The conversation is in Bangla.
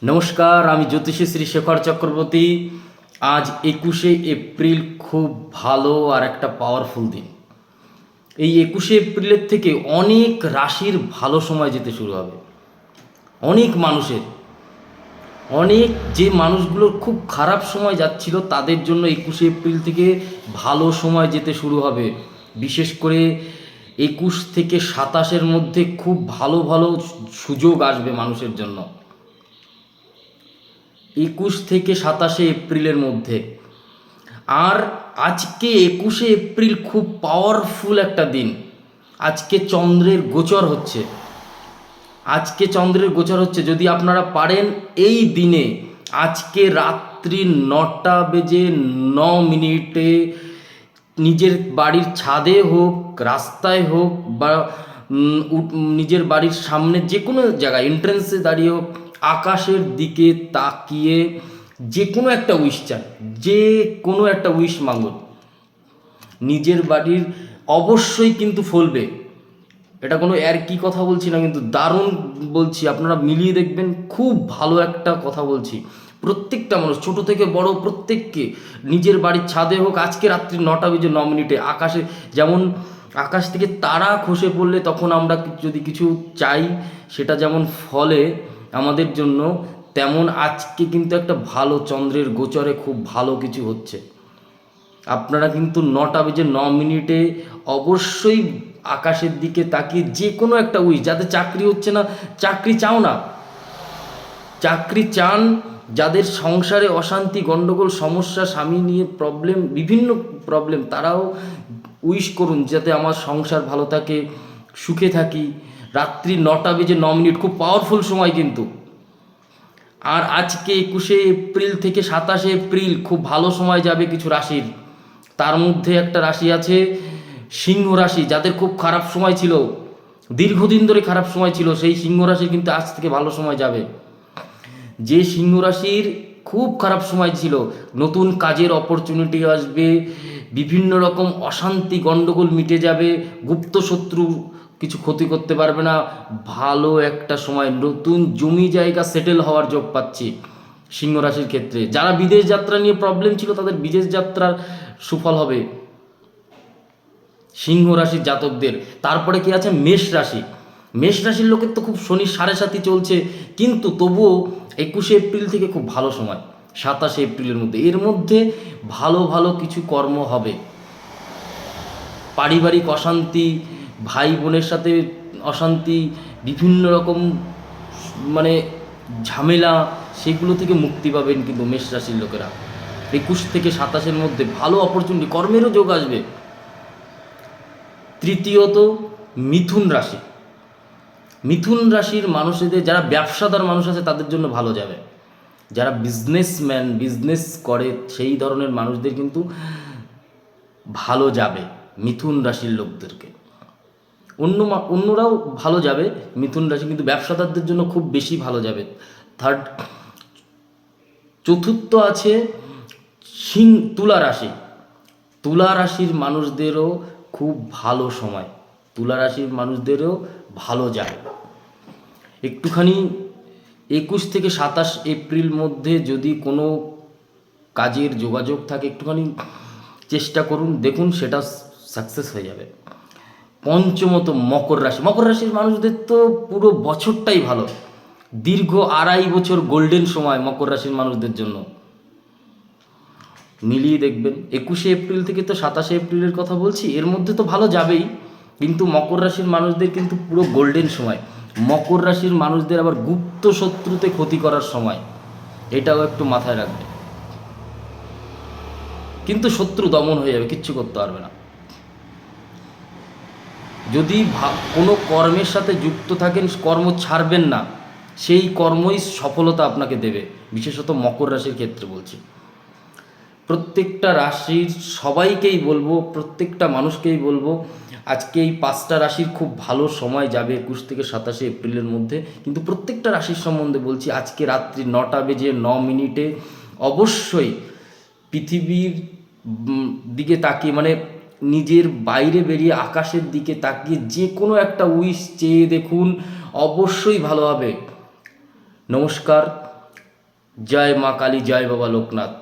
নমস্কার, আমি জ্যোতিষী শ্রী শেখর চক্রবর্তী। আজ 21শে এপ্রিল খুব ভালো আর একটা পাওয়ারফুল দিন। এই 21শে এপ্রিলের থেকে অনেক রাশির ভালো সময় যেতে শুরু হবে। অনেক মানুষের, অনেক যে মানুষগুলোর খুব খারাপ সময় যাচ্ছিল তাদের জন্য 21শে এপ্রিল থেকে ভালো সময় যেতে শুরু হবে। বিশেষ করে 21 থেকে 27-এর মধ্যে খুব ভালো ভালো সুযোগ আসবে মানুষের জন্য। 21 থেকে 27 এপ্রিলের মধ্যে। আর আজকে 21শে এপ্রিল খুব পাওয়ারফুল একটা দিন। আজকে চন্দ্রের গোচর হচ্ছে। যদি আপনারা পারেন এই দিনে, আজকে রাত্রি 9:09 নিজের বাড়ির ছাদে হোক, রাস্তায় হোক, বা নিজের বাড়ির সামনে যে কোনো জায়গায় এন্ট্রেন্সে দাঁড়িয়ে হোক, আকাশের দিকে তাকিয়ে যে কোনো একটা উইশ চান, যে কোনো একটা উইশ মাঙ্গুন। নিজের বাড়ির অবশ্যই কিন্তু ফলবে। এটা কোনো কি কথা বলছি না, কিন্তু দারুণ বলছি, আপনারা মিলিয়ে দেখবেন। খুব ভালো একটা কথা বলছি। প্রত্যেকটা মানুষ, ছোট থেকে বড়, প্রত্যেককে নিজের বাড়ির ছাদে হোক, আজকে রাত্রি 9:09 আকাশে, যেমন আকাশ থেকে তারা খসে পড়লে তখন আমরা যদি কিছু চাই সেটা যেমন ফলে আমাদের জন্য, তেমন আজকে কিন্তু একটা ভালো চন্দ্রের গোচরে খুব ভালো কিছু হচ্ছে। আপনারা কিন্তু 9:09 অবশ্যই আকাশের দিকে তাকিয়ে যে কোনো একটা উইশ, যাদের চাকরি হচ্ছে না, চাকরি চাও না, চাকরি চান, যাদের সংসারে অশান্তি, গণ্ডগোল, সমস্যা, স্বামী নিয়ে প্রবলেম, বিভিন্ন প্রবলেম, তারাও উইশ করুন যাতে আমার সংসার ভালো থাকে, সুখে থাকি। রাত্রি 9:09 খুব পাওয়ারফুল সময় কিন্তু। আর আজকে 21শে এপ্রিল থেকে 27শে এপ্রিল খুব ভালো সময় যাবে কিছু রাশির। তার মধ্যে একটা রাশি আছে সিংহ রাশি, যাদের খুব খারাপ সময় ছিল, দীর্ঘদিন ধরে খারাপ সময় ছিল, সেই সিংহ রাশির কিন্তু আজ থেকে ভালো সময় যাবে। যে সিংহ রাশির খুব খারাপ সময় ছিল, নতুন কাজের অপরচুনিটি আসবে, বিভিন্ন রকম অশান্তি গণ্ডগোল মিটে যাবে, গুপ্ত শত্রু কিছু ক্ষতি করতে পারবে না। ভালো একটা সময়, নতুন জমি জায়গা সেটেল হওয়ার যোগ পাচ্ছি সিংহ রাশির ক্ষেত্রে। যারা বিদেশ যাত্রা নিয়ে প্রবলেম ছিল তাদের বিদেশ যাত্রার সুফল হবে সিংহ রাশির জাতকদের। তারপরে কি আছে মেষ রাশি। মেষ রাশির লোকের তো খুব শনি 7.5 চলছে, কিন্তু তবুও 21শে এপ্রিল থেকে খুব ভালো সময়, 27শে এপ্রিলের মধ্যে। এর মধ্যে ভালো ভালো কিছু কর্ম হবে। পারিবারিক অশান্তি, ভাই বোনের সাথে অশান্তি, বিভিন্ন রকম মানে ঝামেলা, সেগুলো থেকে মুক্তি পাবেন কিন্তু মেষ রাশির লোকেরা। 21 থেকে 27-এর মধ্যে ভালো অপরচুনিটি, কর্মেরও যোগ আসবে। তৃতীয়ত মিথুন রাশি। মিথুন রাশির মানুষদের, যারা ব্যবসাদার মানুষ আছে তাদের জন্য ভালো যাবে। যারা বিজনেসম্যান, বিজনেস করে, সেই ধরনের মানুষদের কিন্তু ভালো যাবে মিথুন রাশির লোকদেরকে। অন্যরাও ভালো যাবে মিথুন রাশি, কিন্তু ব্যবসাদারদের জন্য খুব বেশি ভালো যাবে। চতুর্থ আছে তুলা রাশি। তুলা রাশির মানুষদেরও খুব ভালো সময়, তুলা রাশির মানুষদেরও ভালো যায়। একটুখানি 21 থেকে 27 এপ্রিল মধ্যে যদি কোনো কাজের যোগাযোগ থাকে, একটুখানি চেষ্টা করুন, দেখুন সেটা সাকসেস হয়ে যাবে। পঞ্চমত মকর রাশি। মকর রাশির মানুষদের তো পুরো বছরটাই ভালো, দীর্ঘ 2.5 বছর গোল্ডেন সময় মকর রাশির মানুষদের জন্য। মিলিয়ে দেখবেন 21শে এপ্রিল থেকে তো 27শে এপ্রিলের কথা বলছি, এর মধ্যে তো ভালো যাবেই, কিন্তু মকর রাশির মানুষদের কিন্তু পুরো গোল্ডেন সময়। মকর রাশির মানুষদের আবার গুপ্ত শত্রুতে ক্ষতি করার সময়, এটাও একটু মাথায় রাখবে। কিন্তু শত্রু দমন হয়ে যাবে, কিচ্ছু করতে পারবে না। যদি কোনো কর্মের সাথে যুক্ত থাকেন, কর্ম ছাড়বেন না, সেই কর্মই সফলতা আপনাকে দেবে। বিশেষত মকর রাশির ক্ষেত্রে বলছি। প্রত্যেকটা রাশির সবাইকেই বলবো, প্রত্যেকটা মানুষকেই বলবো, আজকে এই 5টা রাশির খুব ভালো সময় যাবে 21 থেকে 27 এপ্রিলের মধ্যে। কিন্তু প্রত্যেকটা রাশির সম্বন্ধে বলছি, আজকে রাত্রি 9:09 অবশ্যই পৃথিবীর দিকে তাকিয়ে, মানে নিজের বাইরে বেরিয়ে আকাশের দিকে তাকিয়ে যে কোনো একটা উইশ চেয়ে দেখুন, অবশ্যই ভালো হবে। নমস্কার, জয় মা কালী, জয় বাবা লোকনাথ।